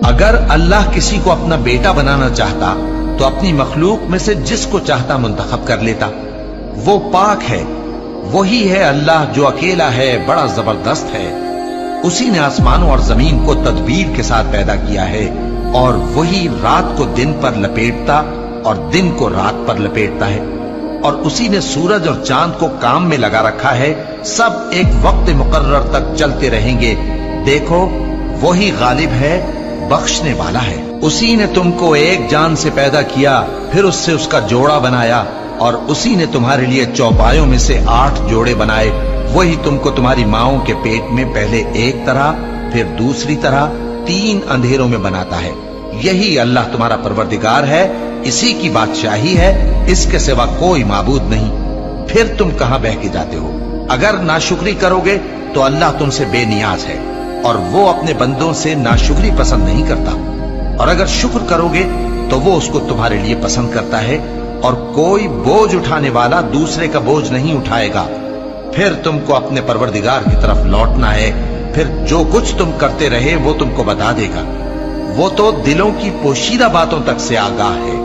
اگر اللہ کسی کو اپنا بیٹا بنانا چاہتا تو اپنی مخلوق میں سے جس کو چاہتا منتخب کر لیتا۔ وہ پاک ہے، وہی ہے اللہ جو اکیلا ہے، بڑا زبردست ہے۔ اسی نے آسمانوں اور زمین کو تدبیر کے ساتھ پیدا کیا ہے، اور وہی رات کو دن پر لپیٹتا اور دن کو رات پر لپیٹتا ہے، اور اسی نے سورج اور چاند کو کام میں لگا رکھا ہے، سب ایک وقت مقرر تک چلتے رہیں گے۔ دیکھو وہی غالب ہے، بخشنے والا ہے۔ اسی نے تم کو ایک جان سے پیدا کیا، پھر اس سے اس کا جوڑا بنایا، اور اسی نے تمہارے لیے چوپایوں میں سے 8 جوڑے بنائے۔ وہی تم کو تمہاری ماؤں کے پیٹ میں پہلے ایک طرح پھر دوسری طرح 3 اندھیروں میں بناتا ہے۔ یہی اللہ تمہارا پروردگار ہے، اسی کی بادشاہی ہے، اس کے سوا کوئی معبود نہیں۔ پھر تم کہاں بہہ کے جاتے ہو؟ اگر ناشکری کرو گے تو اللہ تم سے بے نیاز ہے، اور وہ اپنے بندوں سے ناشکری پسند نہیں کرتا، اور اگر شکر کرو گے تو وہ اس کو تمہارے لیے پسند کرتا ہے، اور کوئی بوجھ اٹھانے والا دوسرے کا بوجھ نہیں اٹھائے گا۔ پھر تم کو اپنے پروردگار کی طرف لوٹنا ہے، پھر جو کچھ تم کرتے رہے وہ تم کو بتا دے گا۔ وہ تو دلوں کی پوشیدہ باتوں تک سے آگاہ ہے۔